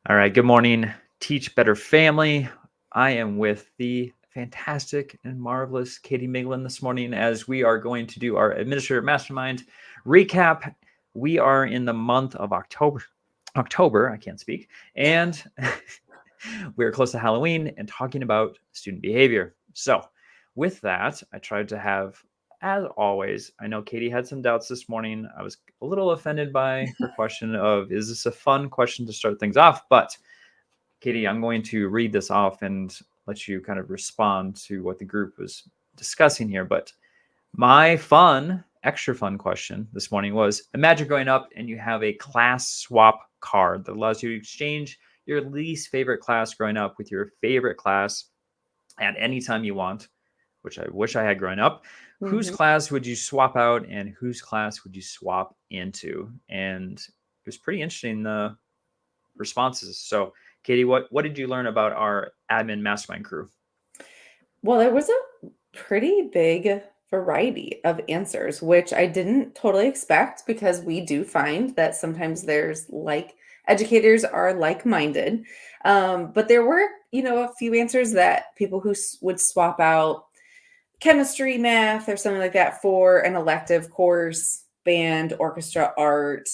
All right. Good morning, Teach Better family. I am with the fantastic and marvelous Katie Miglin this morning as we are going to do our Administrator Mastermind recap. We are in the month of October. I can't speak. And we're close to Halloween and talking about student behavior. So, with that, I tried to have, as always, I know Katie had some doubts this morning. I was a little offended by her question of, is this a fun question to start things off? But Katie, I'm going to read this off and let you kind of respond to what the group was discussing here. But my extra fun question this morning was, imagine growing up and you have a class swap card that allows you to exchange your least favorite class growing up with your favorite class at any time you want, which I wish I had growing up. Whose class would you swap out and whose class would you swap into? And it was pretty interesting, the responses. So, Katie, what did you learn about our admin mastermind crew? Well, there was a pretty big variety of answers, which I didn't totally expect because we do find that sometimes educators are like-minded. But there were, a few answers that people who would swap out chemistry, math, or something like that for an elective course, band, orchestra, art,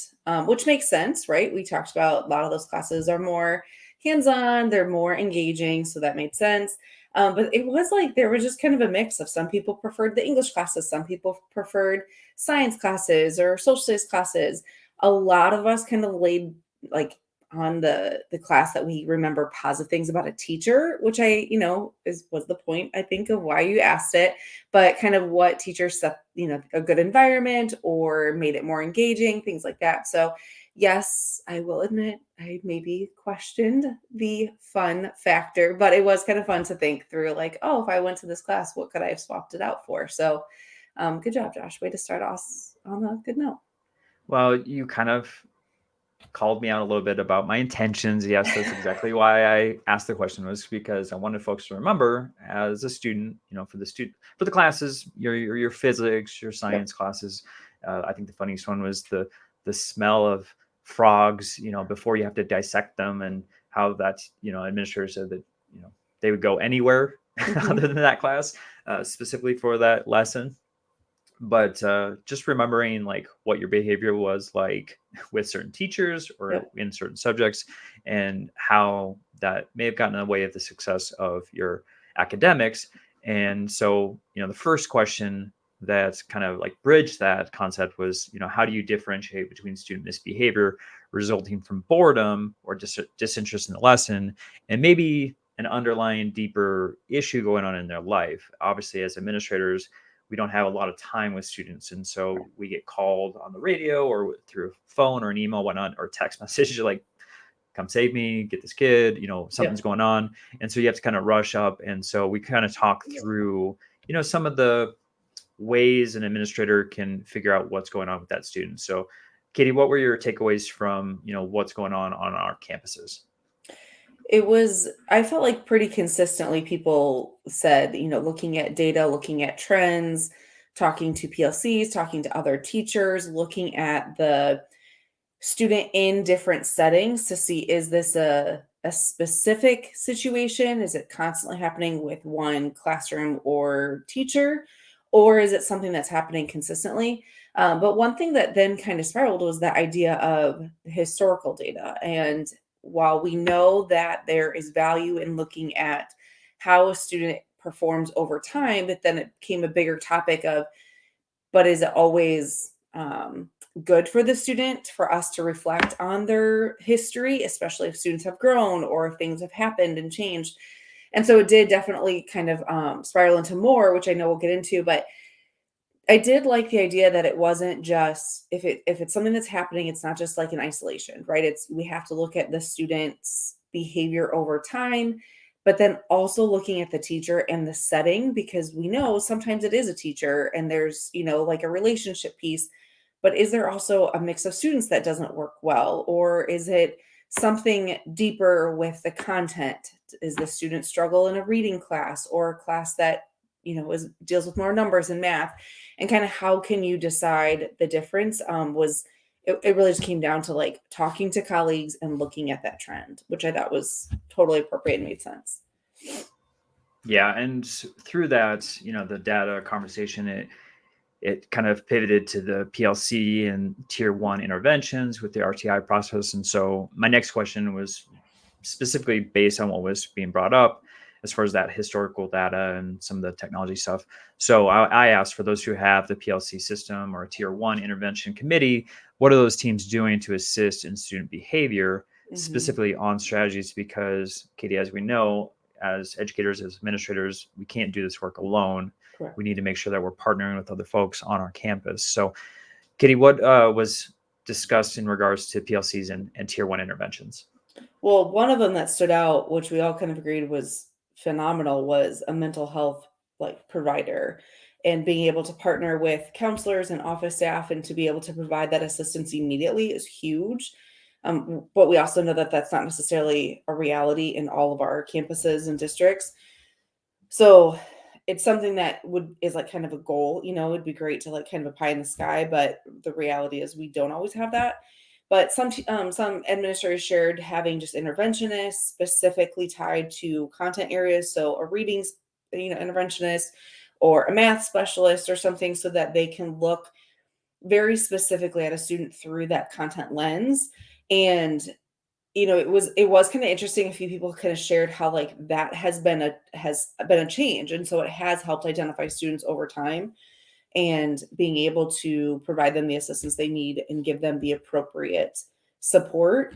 which makes sense, right? We talked about a lot of those classes are more hands-on, they're more engaging, so that made sense. But it was like there was just kind of a mix of some people preferred the English classes, some people preferred science classes or social studies classes. A lot of us kind of laid like on the class that we remember positive things about a teacher, which was the point I think of why you asked it, but kind of what teachers set, a good environment or made it more engaging, things like that. So yes, I will admit I maybe questioned the fun factor, but it was kind of fun to think through like, oh, if I went to this class, what could I have swapped it out for? So good job, Josh. Way to start us on a good note. Well, you kind of called me out a little bit about my intentions. Yes, that's exactly why I asked the question, was because I wanted folks to remember as a student, for the classes, your physics, your science classes. I think the funniest one was the smell of frogs, before you have to dissect them, and how that's, administrators said that, they would go anywhere other than that class, specifically for that lesson. But just remembering like what your behavior was like with certain teachers or Yep. in certain subjects, and how that may have gotten in the way of the success of your academics. And so, the first question that's kind of like bridged that concept was, how do you differentiate between student misbehavior resulting from boredom or disinterest in the lesson, and maybe an underlying deeper issue going on in their life? Obviously, as administrators, we don't have a lot of time with students, and so we get called on the radio or through a phone or an email, whatnot, or text message, like, come save me, get this kid, something's Yep. going on. And so you have to kind of rush up. And so we kind of talk through, some of the ways an administrator can figure out what's going on with that student. So, Katie, what were your takeaways from, what's going on our campuses? I felt like pretty consistently people said, looking at data, looking at trends, talking to PLCs, talking to other teachers, looking at the student in different settings to see, is this a specific situation? Is it constantly happening with one classroom or teacher? Or is it something that's happening consistently? But one thing that then kind of spiraled was the idea of historical data. And while we know that there is value in looking at how a student performs over time, but then it became a bigger topic of, but is it always good for the student for us to reflect on their history, especially if students have grown or if things have happened and changed? And so it did definitely kind of spiral into more, which I know we'll get into, but I did like the idea that it wasn't just if it's something that's happening, it's not just like in isolation, right? We have to look at the student's behavior over time, but then also looking at the teacher and the setting, because we know sometimes it is a teacher and there's, like a relationship piece, but is there also a mix of students that doesn't work well? Or is it something deeper with the content? Is the student struggle in a reading class or a class that, deals with more numbers and math? And kind of how can you decide the difference? it really just came down to like talking to colleagues and looking at that trend, which I thought was totally appropriate and made sense. Yeah, and through that, the data conversation, it kind of pivoted to the PLC and tier 1 interventions with the RTI process. And so my next question was specifically based on what was being brought up as far as that historical data and some of the technology stuff. So I asked, for those who have the PLC system or a tier 1 intervention committee, what are those teams doing to assist in student behavior, specifically on strategies? Because, Katie, as we know, as educators, as administrators, we can't do this work alone. Correct. We need to make sure that we're partnering with other folks on our campus. So, Katie, what was discussed in regards to PLCs and tier 1 interventions? Well, one of them that stood out, which we all kind of agreed was phenomenal, was a mental health like provider, and being able to partner with counselors and office staff and to be able to provide that assistance immediately is huge. But we also know that that's not necessarily a reality in all of our campuses and districts. So it's something that is like kind of a goal, it'd be great to like kind of a pie in the sky, but the reality is we don't always have that. But some administrators shared having just interventionists specifically tied to content areas, so a readings, interventionist or a math specialist or something, so that they can look very specifically at a student through that content lens. And it was kind of interesting. A few people kind of shared how like that has been a change, and so it has helped identify students over time and being able to provide them the assistance they need and give them the appropriate support,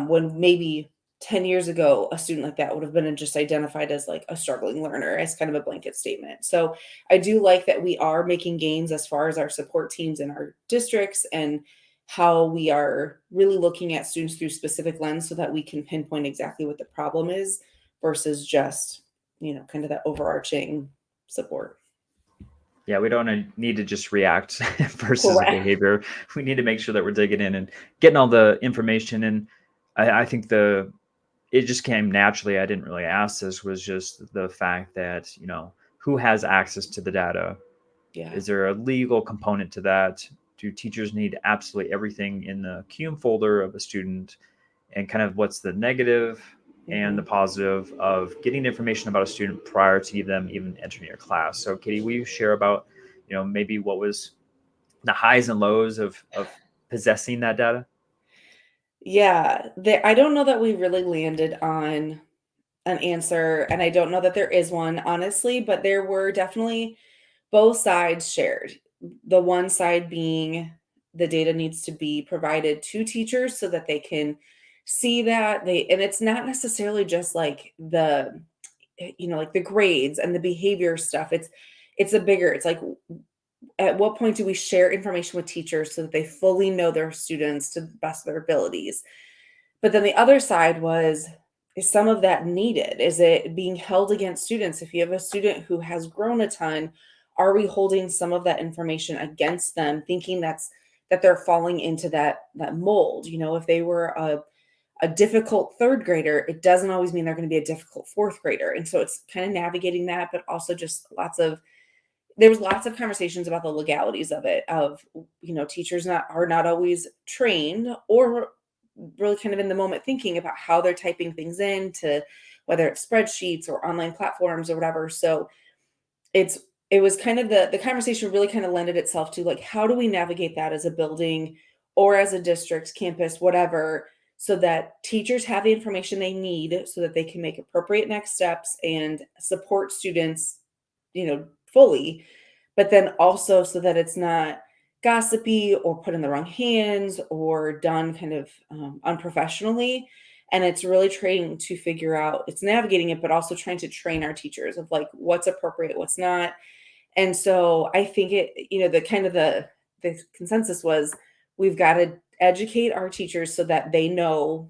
when maybe 10 years ago a student like that would have been just identified as like a struggling learner, as kind of a blanket statement. So I do like that we are making gains as far as our support teams in our districts, and how we are really looking at students through specific lens so that we can pinpoint exactly what the problem is versus just, kind of that overarching support. Yeah, we don't need to just react versus a Correct. behavior. We need to make sure that we're digging in and getting all the information. And I think it just came naturally. I didn't really ask this, was just the fact that, who has access to the data? Yeah. Is there a legal component to that? Do teachers need absolutely everything in the cum folder of a student? And kind of what's the negative and the positive of getting information about a student prior to them even entering your class? So, Katie, will you share about, maybe what was the highs and lows of possessing that data? Yeah, I don't know that we really landed on an answer, and I don't know that there is one, honestly, but there were definitely both sides shared. The one side being the data needs to be provided to teachers so that they can see that and it's not necessarily just like like the grades and the behavior stuff. It's like, at what point do we share information with teachers so that they fully know their students to the best of their abilities? But then the other side was, is some of that needed? Is it being held against students? If you have a student who has grown a ton, are we holding some of that information against them, thinking that they're falling into that mold? If they were a difficult third grader, it doesn't always mean they're going to be a difficult fourth grader. And so it's kind of navigating that, but also just there was lots of conversations about the legalities of it, of, teachers are not always trained or really kind of in the moment thinking about how they're typing things in, to whether it's spreadsheets or online platforms or whatever. So it was kind of the conversation really kind of lended itself to like, how do we navigate that as a building or as a district, campus, whatever, so that teachers have the information they need so that they can make appropriate next steps and support students, fully, but then also so that it's not gossipy or put in the wrong hands or done kind of unprofessionally. And it's really trying to figure out, it's navigating it, but also trying to train our teachers of like what's appropriate, what's not. And so I think the kind of the consensus was, we've got to educate our teachers so that they know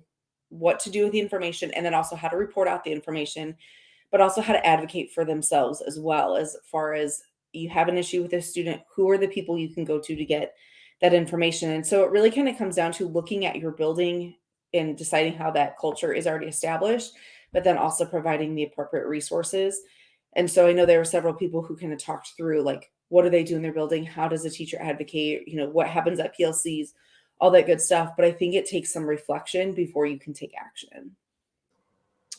what to do with the information, and then also how to report out the information, but also how to advocate for themselves as well. As far as, you have an issue with a student, who are the people you can go to get that information? And so it really kind of comes down to looking at your building and deciding how that culture is already established, but then also providing the appropriate resources. And so I know there were several people who kind of talked through like, what do they do in their building? How does a teacher advocate? What happens at PLCs? all that good stuff. But I think it takes some reflection before you can take action.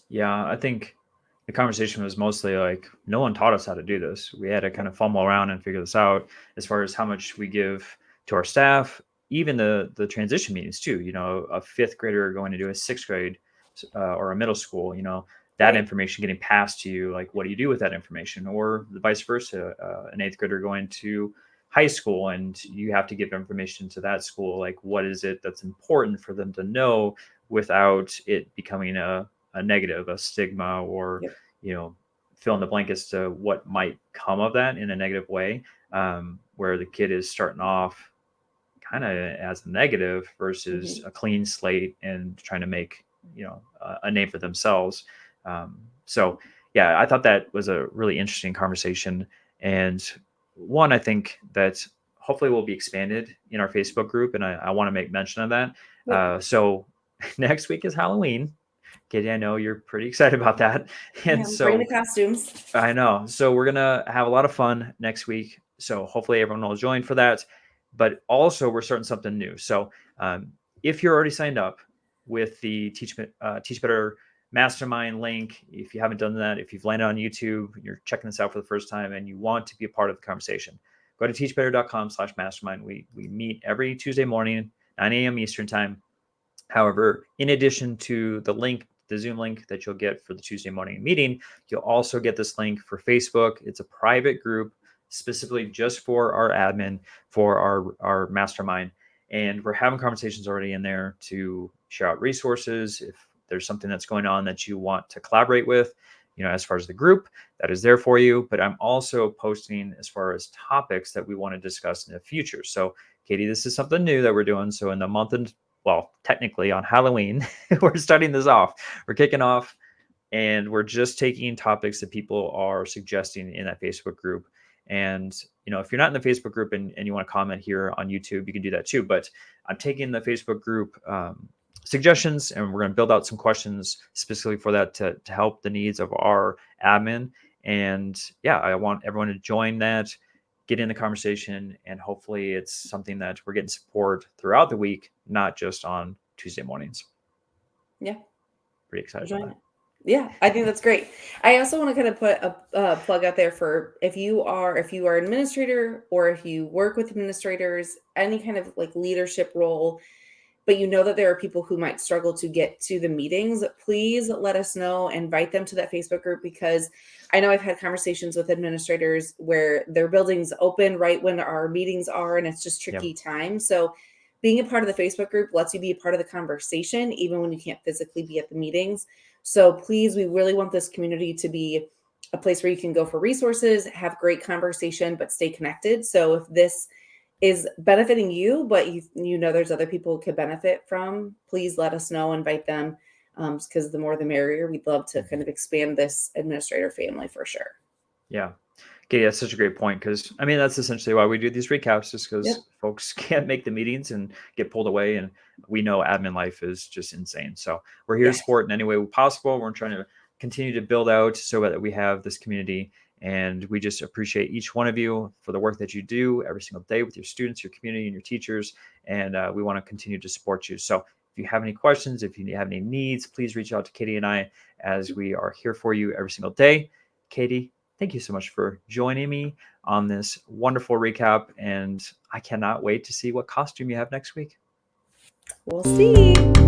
Yeah, I think the conversation was mostly like, no one taught us how to do this. We had to kind of fumble around and figure this out as far as how much we give to our staff, even the transition meetings too. A fifth grader going to do a sixth grade or a middle school, that Right. information getting passed to you, like what do you do with that information, or the vice versa, an eighth grader going to high school and you have to give information to that school, like what is it that's important for them to know without it becoming a negative, a stigma, or Yep. fill in the blank as to what might come of that in a negative way, where the kid is starting off kind of as a negative versus Mhm. a clean slate and trying to make a name for themselves. So yeah, I thought that was a really interesting conversation, and one I think that hopefully will be expanded in our Facebook group, and I want to make mention of that. Yep. So next week is Halloween. Katie, I know you're pretty excited about that. Yeah, And bring the so costumes. I know. So we're going to have a lot of fun next week. So hopefully everyone will join for that. But also, we're starting something new. So if you're already signed up with the Teach Better Mastermind link, if you haven't done that, if you've landed on YouTube, you're checking this out for the first time and you want to be a part of the conversation, go to teachbetter.com/mastermind. We meet every Tuesday morning, 9 a.m. Eastern time. However, in addition to the Zoom link that you'll get for the Tuesday morning meeting, you'll also get this link for Facebook. It's a private group specifically just for our admin, for our mastermind. And we're having conversations already in there to share out resources. If there's something that's going on that you want to collaborate with, as far as the group, that is there for you. But I'm also posting as far as topics that we want to discuss in the future. So, Katie, this is something new that we're doing. So in the month and well, technically on Halloween, we're starting this off. We're kicking off and we're just taking topics that people are suggesting in that Facebook group. And, if you're not in the Facebook group and you want to comment here on YouTube, you can do that too. But I'm taking the Facebook group suggestions and we're going to build out some questions specifically for that to help the needs of our admin. And yeah, I want everyone to join that, get in the conversation, and hopefully it's something that we're getting support throughout the week, not just on Tuesday mornings. Yeah. Pretty excited Join about it. Yeah, I think that's great. I also want to kind of put a plug out there for if you are an administrator or if you work with administrators, any kind of like leadership role, but you know that there are people who might struggle to get to the meetings, please let us know, invite them to that Facebook group, because I know I've had conversations with administrators where their buildings open right when our meetings are, and it's just that. Yeah. tricky time. So being a part of the Facebook group lets you be a part of the conversation, even when you can't physically be at the meetings. So please, we really want this community to be a place where you can go for resources, have great conversation, but stay connected. So if this is benefiting you, but you know there's other people who could benefit from, please let us know, invite them, because the more the merrier. We'd love to kind of expand this administrator family for sure. Yeah. Okay, that's such a great point because I mean that's essentially why we do these recaps, just Yep. because folks can't make the meetings and get pulled away, and we know admin life is just insane. So we're here to Yeah. support in any way possible. We're trying to continue to build out so that we have this community, and we just appreciate each one of you for the work that you do every single day with your students, your community, and your teachers. And we want to continue to support you. So if you have any questions, if you have any needs, please reach out to Katie and I, as we are here for you every single day. Katie, thank you so much for joining me on this wonderful recap. And I cannot wait to see what costume you have next week. We'll see.